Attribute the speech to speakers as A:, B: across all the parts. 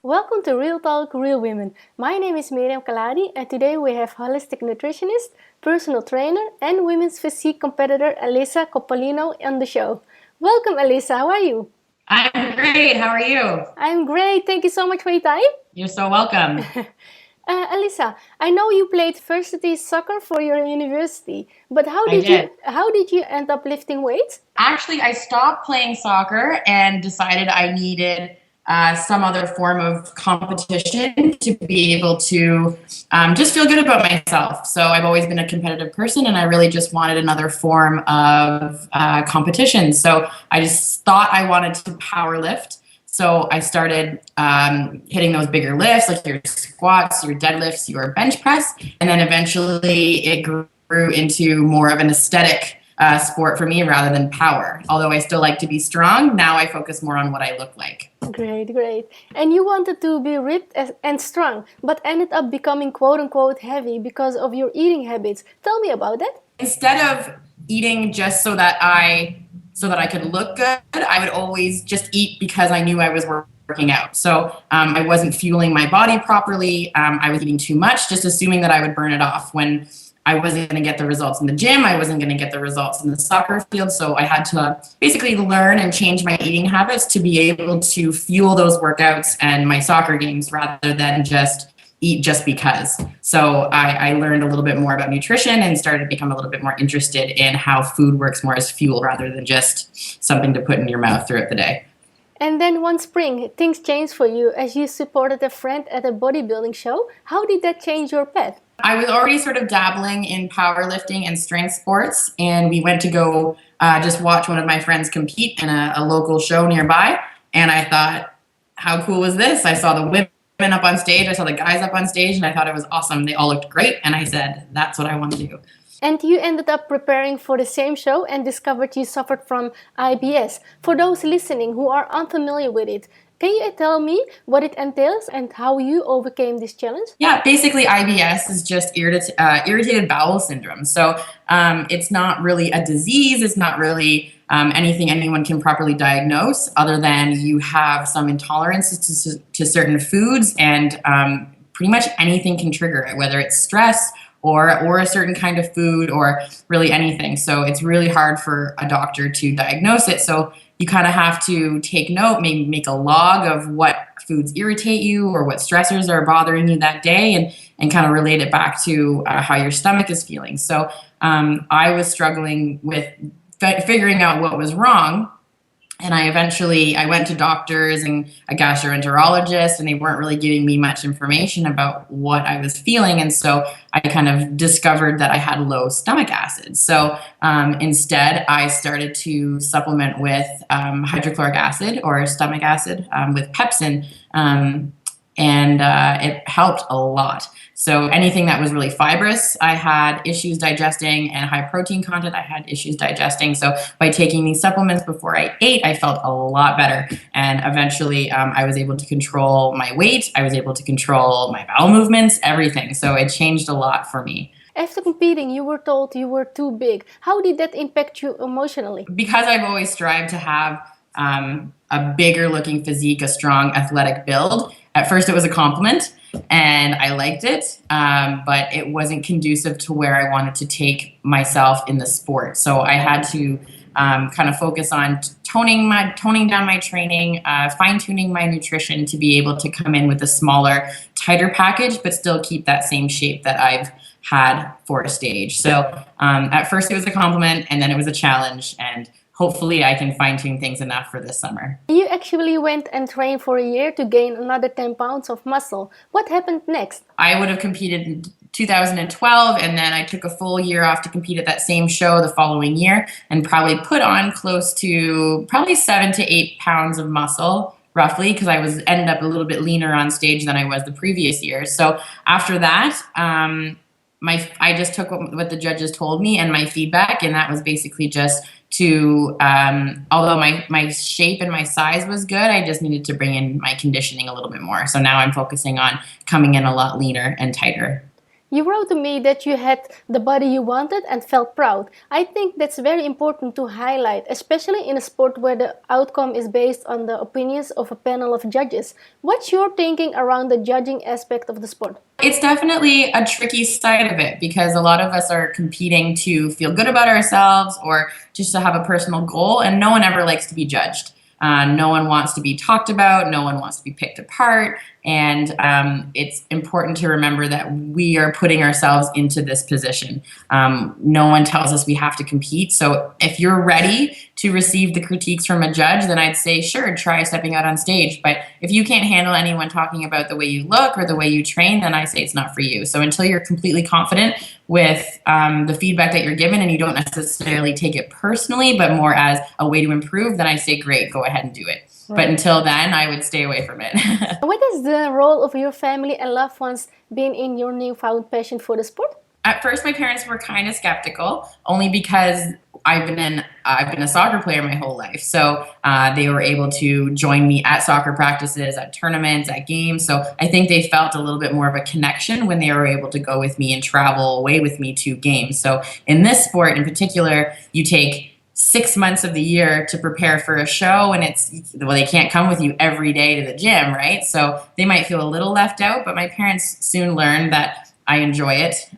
A: Welcome to Real Talk, Real Women. My name is Miriam Khalladi, and today we have holistic nutritionist, personal trainer, and women's physique competitor Alyssa Coppolino on the show. Welcome, Alyssa. How are you?
B: I'm great. How are you?
A: I'm great. Thank you so much for your time.
B: You're so welcome.
A: Alyssa, I know you played varsity soccer for your university, but how
B: I
A: did you
B: did.
A: how did you end up lifting weights?
B: Actually, I stopped playing soccer and decided I needed some other form of competition to be able to just feel good about myself. So I've always been a competitive person, and I really just wanted another form of competition. So I just thought I wanted to power lift. So I started hitting those bigger lifts, like your squats, your deadlifts, your bench press, and then eventually it grew into more of an aesthetic sport for me rather than power. Although I still like to be strong, now I focus more on what I look like.
A: Great, great. And you wanted to be and strong, but ended up becoming quote unquote heavy because of your eating habits. Tell me about that.
B: Instead of eating just so that I could look good, I would always just eat because I knew I was working out. So I wasn't fueling my body properly. I was eating too much, just assuming that I would burn it off when I wasn't going to get the results in the gym. I wasn't going to get the results in the soccer field. So I had to basically learn and change my eating habits to be able to fuel those workouts and my soccer games rather than just eat just because. So I learned a little bit more about nutrition and started to become a little bit more interested in how food works more as fuel rather than just something to put in your mouth throughout the day.
A: And then one spring, things changed for you as you supported a friend at a bodybuilding show. How did that change your path?
B: I was already sort of dabbling in powerlifting and strength sports, and we went to go just watch one of my friends compete in a local show nearby. And I thought, how cool was this? I saw the women up on stage, I saw the guys up on stage, and I thought it was awesome. They all looked great, and I said, that's what I want to do.
A: And you ended up preparing for the same show and discovered you suffered from IBS. For those listening who are unfamiliar with it, can you tell me what it entails and how you overcame this challenge?
B: Yeah, basically IBS is just irritated bowel syndrome. So it's not really a disease. It's not really anything anyone can properly diagnose other than you have some intolerances to certain foods, and pretty much anything can trigger it, whether it's stress or a certain kind of food or really anything. So it's really hard for a doctor to diagnose it. So you kind of have to take note, maybe make a log of what foods irritate you or what stressors are bothering you that day, and kind of relate it back to how your stomach is feeling. So I was struggling with figuring out what was wrong. And I went to doctors and a gastroenterologist, and they weren't really giving me much information about what I was feeling. And so I kind of discovered that I had low stomach acid. So instead, I started to supplement with hydrochloric acid or stomach acid with pepsin. And it helped a lot. So anything that was really fibrous, I had issues digesting, and high protein content, I had issues digesting. So by taking these supplements before I ate, I felt a lot better. And eventually I was able to control my weight. I was able to control my bowel movements, everything. So it changed a lot for me.
A: After competing, you were told you were too big. How did that impact you emotionally?
B: Because I've always strived to have a bigger looking physique, a strong athletic build. At first it was a compliment and I liked it, but it wasn't conducive to where I wanted to take myself in the sport. So I had to kind of focus on toning down my training, fine-tuning my nutrition to be able to come in with a smaller, tighter package, but still keep that same shape that I've had for a stage. So at first it was a compliment, and then it was a challenge, and hopefully I can fine-tune things enough for this summer.
A: You actually went and trained for a year to gain another 10 pounds of muscle. What happened next?
B: I would have competed in 2012, and then I took a full year off to compete at that same show the following year, and probably put on close to probably 7 to 8 pounds of muscle, roughly, because ended up a little bit leaner on stage than I was the previous year. So after that, I just took what the judges told me and my feedback, and that was basically just to, although my shape and my size was good, I just needed to bring in my conditioning a little bit more. So now I'm focusing on coming in a lot leaner and tighter.
A: You wrote to me that you had the body you wanted and felt proud. I think that's very important to highlight, especially in a sport where the outcome is based on the opinions of a panel of judges. What's your thinking around the judging aspect of the sport?
B: It's definitely a tricky side of it because a lot of us are competing to feel good about ourselves or just to have a personal goal, and no one ever likes to be judged. No one wants to be talked about. No one wants to be picked apart. And it's important to remember that we are putting ourselves into this position. No one tells us we have to compete. So if you're ready to receive the critiques from a judge, then I'd say, sure, try stepping out on stage. But if you can't handle anyone talking about the way you look or the way you train, then I say it's not for you. So until you're completely confident with the feedback that you're given and you don't necessarily take it personally, but more as a way to improve, then I say, great, go ahead and do it. Right. But until then, I would stay away from it.
A: What has the role of your family and loved ones been in your newfound passion for the sport?
B: At first, my parents were kind of skeptical, only because I've been a soccer player my whole life. So they were able to join me at soccer practices, at tournaments, at games. So I think they felt a little bit more of a connection when they were able to go with me and travel away with me to games. So in this sport in particular, you take 6 months of the year to prepare for a show, and they can't come with you every day to the gym, right? So they might feel a little left out, but my parents soon learned that I enjoy it.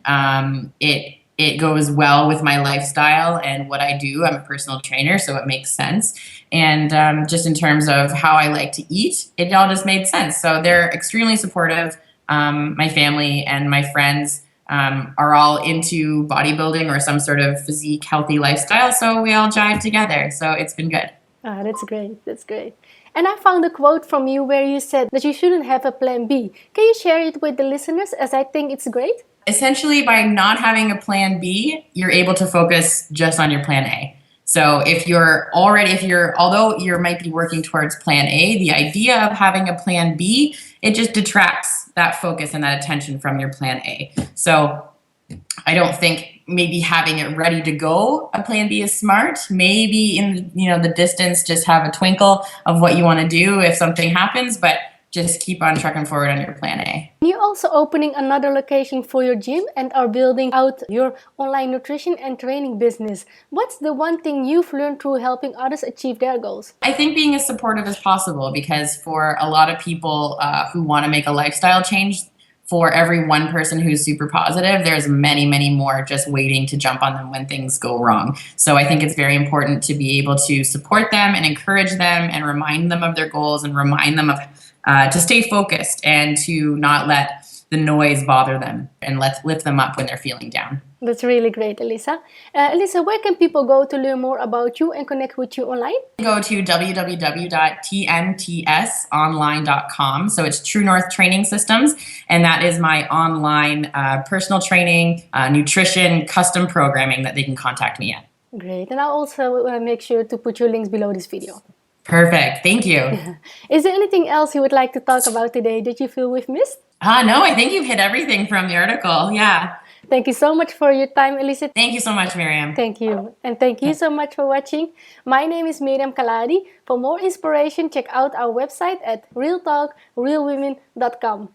B: It goes well with my lifestyle and what I do. I'm a personal trainer, so it makes sense. And just in terms of how I like to eat, it all just made sense. So they're extremely supportive. My family and my friends are all into bodybuilding or some sort of physique, healthy lifestyle. So we all jive together. So it's been good.
A: Ah, that's great. That's great. And I found a quote from you where you said that you shouldn't have a plan B. Can you share it with the listeners, as I think it's great?
B: Essentially, by not having a plan B, you're able to focus just on your plan A. So although you might be working towards plan A, the idea of having a plan B, it just detracts that focus and that attention from your plan A. So I don't think maybe having it ready to go, a plan B is smart. Maybe in the distance, just have a twinkle of what you want to do if something happens, but just keep on trucking forward on your plan A.
A: You're also opening another location for your gym and are building out your online nutrition and training business. What's the one thing you've learned through helping others achieve their goals?
B: I think being as supportive as possible, because for a lot of people who want to make a lifestyle change, for every one person who's super positive, there's many, many more just waiting to jump on them when things go wrong. So I think it's very important to be able to support them and encourage them and remind them of their goals and remind them of to stay focused and to not let the noise bother them, and let's lift them up when they're feeling down.
A: That's really great, Alyssa. Alyssa, where can people go to learn more about you and connect with you online?
B: Go to www.tntsonline.com. So it's True North Training Systems, and that is my online personal training, nutrition, custom programming that they can contact me at.
A: Great. And I'll also make sure to put your links below this video.
B: Perfect. Thank you.
A: Is there anything else you would like to talk about today that you feel we've missed?
B: No, I think you've hit everything from the article. Yeah.
A: Thank you so much for your time, Alyssa.
B: Thank you so much, Miriam.
A: Thank you. And thank you so much for watching. My name is Miriam Khalladi. For more inspiration, check out our website at realtalkrealwomen.com.